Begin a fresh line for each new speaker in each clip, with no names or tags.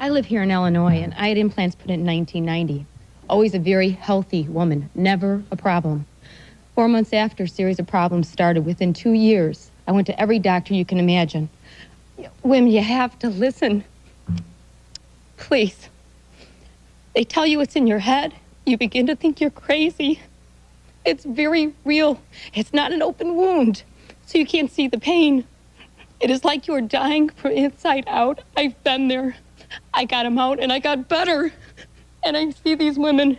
I live here in Illinois, and I had implants put in 1990. Always a very healthy woman, never a problem. 4 months after, a series of problems started. Within 2 years, I went to every doctor you can imagine. Women, you have to listen. Please. They tell you it's in your head. You begin to think you're crazy. It's very real. It's not an open wound, so you can't see the pain. It is like you're dying from inside out. I've been there. I got them out, and I got better. And I see these women.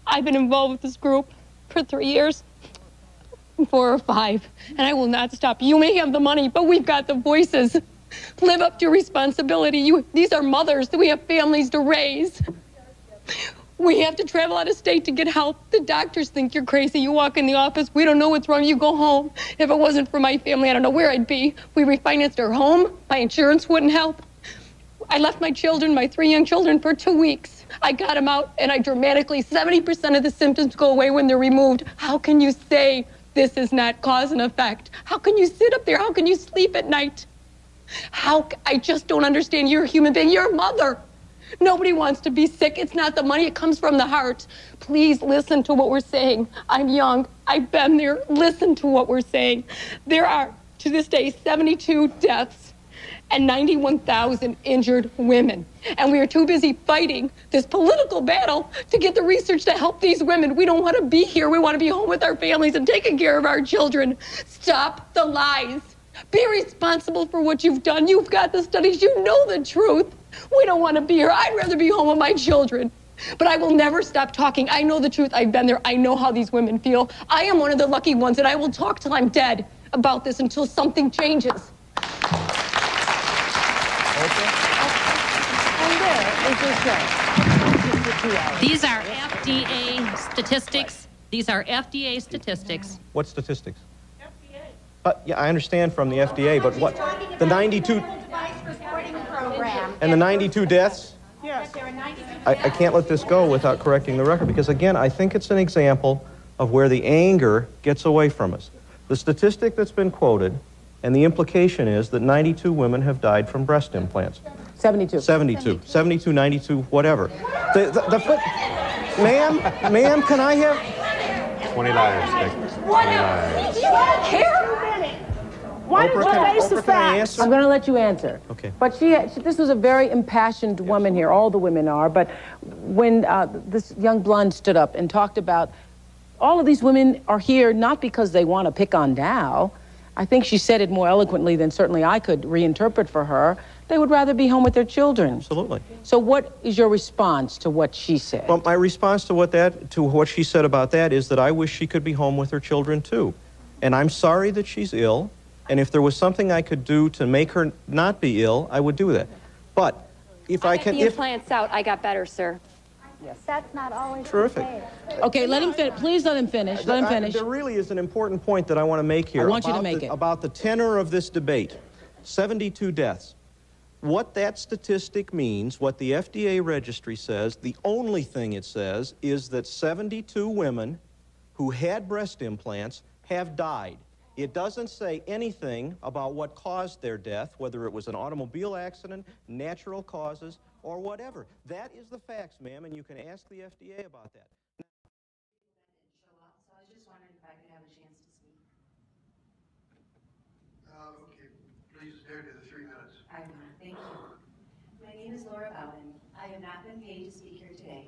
I've been involved with this group for 3 years, 4 or 5, and I will not stop. You may have the money, but we've got the voices. Live up to your responsibility. These are mothers. We have families to raise. We have to travel out of state to get help. The doctors think you're crazy. You walk in the office, we don't know what's wrong, you go home. If it wasn't for my family, I don't know where I'd be. We refinanced our home. My insurance wouldn't help. I left my children, my 3 young children, for 2 weeks. I got them out, and I dramatically, 70% of the symptoms go away when they're removed. How can you say this is not cause and effect? How can you sit up there? How can you sleep at night? I just don't understand. You're a human being. You're a mother. Nobody wants to be sick. It's not the money. It comes from the heart. Please listen to what we're saying. I'm young. I've been there. Listen to what we're saying. There are, to this day, 72 deaths and 91,000 injured women. And we are too busy fighting this political battle to get the research to help these women. We don't want to be here. We want to be home with our families and taking care of our children. Stop the lies. Be responsible for what you've done. You've got the studies. You know the truth. We don't want to be here. I'd rather be home with my children. But I will never stop talking. I know the truth. I've been there. I know how these women feel. I am one of the lucky ones, and I will talk till I'm dead about this until something changes.
These are FDA statistics. These are FDA statistics.
What statistics? FDA. Yeah, I understand from the FDA, but what? The 92... And the 92 deaths?
Yes.
I can't let this go without correcting the record, because, again, I think it's an example of where the anger gets away from us. The statistic that's been quoted, and the implication is that 92 women have died from breast implants.
72.
72, 92, whatever. Ma'am, can I have...
20 lives, Nick. 20 lives.
Do you care? Why don't you face the facts? I'm going to let you answer.
Okay.
But this was a very impassioned woman here. All the women are. But when this young blonde stood up and talked about all of these women are here not because they want to pick on Dow. I think she said it more eloquently than certainly I could reinterpret for her. They would rather be home with their children.
Absolutely.
So what is your response to what she said?
Well, my response to what she said about that is that I wish she could be home with her children too. And I'm sorry that she's ill. And if there was something I could do to make her not be ill, I would do that. But if I can...
the implants out, I got better, sir.
Yes. That's not always
Terrific.
Okay, let him finish. Please let him finish. Let him finish.
There really is an important point that I want to make here.
I want you to make it.
About the tenor of this debate. 72 deaths. What that statistic means, what the FDA registry says, the only thing it says is that 72 women who had breast implants have died. It doesn't say anything about what caused their death, whether it was an automobile accident, natural causes, or whatever. That is the facts, ma'am, and you can ask the FDA about that.
So I was just wondering if I could have a chance to speak.
Okay, please adhere to the 3 minutes.
I will. Thank you. My name is Laura Bowden. I have not been paid to speak here today.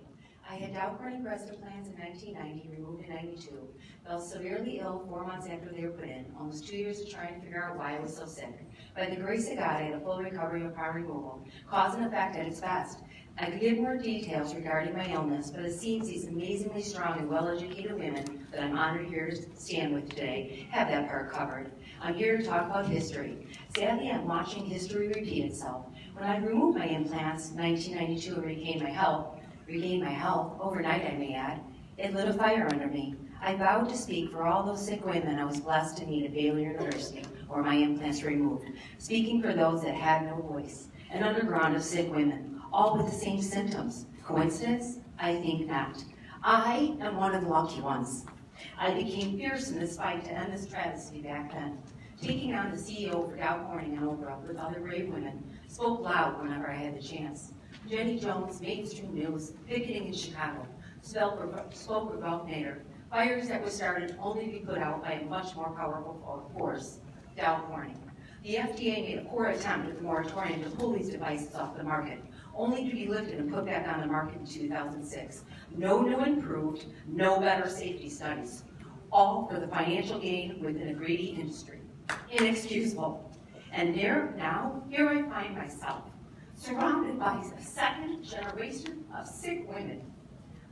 I had Dow Corning breast implants in 1990, removed in 92. Fell severely ill 4 months after they were put in. Almost 2 years of trying to figure out why I was so sick. By the grace of God, I had a full recovery upon removal. Cause and effect at its best. I could give more details regarding my illness, but it seems these amazingly strong and well-educated women that I'm honored here to stand with today have that part covered. I'm here to talk about history. Sadly, I'm watching history repeat itself. When I removed my implants in 1992 and regained my health, overnight I may add, it lit a fire under me. I vowed to speak for all those sick women I was blessed to meet at Baylor University, where my implants removed, speaking for those that had no voice, an underground of sick women, all with the same symptoms. Coincidence? I think not. I am one of the lucky ones. I became fierce in this fight to end this travesty back then. Taking on the CEO for Dow Corning and Oprah with other brave women, spoke loud whenever I had the chance. Jenny Jones, mainstream news, picketing in Chicago, spoke with Ralph Nader, fires that were started only to be put out by a much more powerful force, Dow Corning. The FDA made a poor attempt at the moratorium to pull these devices off the market, only to be lifted and put back on the market in 2006. No new improved, no better safety studies, all for the financial gain within a greedy industry. Inexcusable. And here I find myself, surrounded by a second generation of sick women,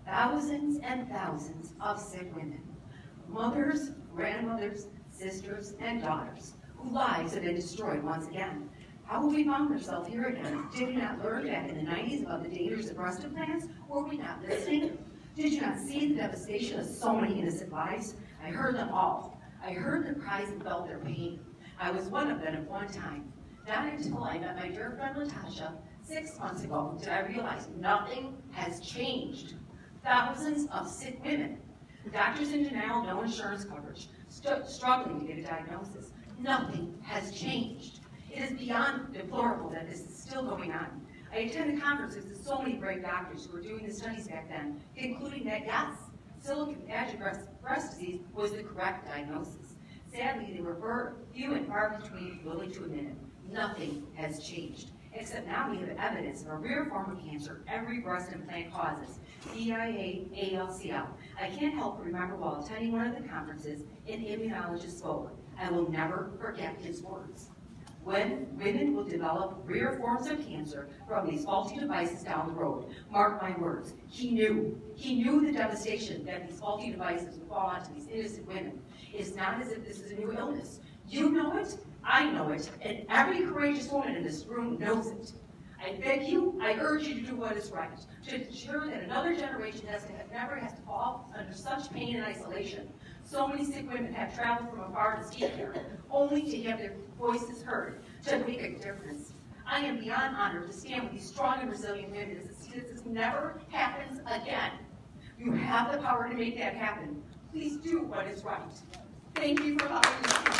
thousands and thousands of sick women, mothers, grandmothers, sisters, and daughters, whose lives have been destroyed once again. How have we found ourselves here again? Did we not learn back in the 90s about the dangers of breast implants? Were we not listening? Did you not see the devastation of so many innocent lives? I heard them all. I heard their cries and felt their pain. I was one of them at one time. Not until I met my dear friend Latasha 6 months ago did I realize nothing has changed. Thousands of sick women, doctors in denial, no insurance coverage, struggling to get a diagnosis. Nothing has changed. It is beyond deplorable that this is still going on. I attended conferences with so many brave doctors who were doing the studies back then, concluding that yes, silicone-adjuvant breast disease was the correct diagnosis. Sadly, they were few and far between willing to admit it. Nothing has changed, except now we have evidence of a rare form of cancer every breast implant causes, DIA-ALCL. I can't help but remember while attending one of the conferences, an immunologist spoke. I will never forget his words. When women will develop rare forms of cancer from these faulty devices down the road, mark my words, he knew the devastation that these faulty devices would fall onto these innocent women. It's not as if this is a new illness. You know it, I know it, and every courageous woman in this room knows it. I beg you, I urge you to do what is right, to ensure that another generation never has to fall under such pain and isolation. So many sick women have traveled from afar to speak here, only to have their voices heard, to make a difference. I am beyond honored to stand with these strong and resilient women to see that this never happens again. You have the power to make that happen. Please do what is right. Thank you for allowing me to speak.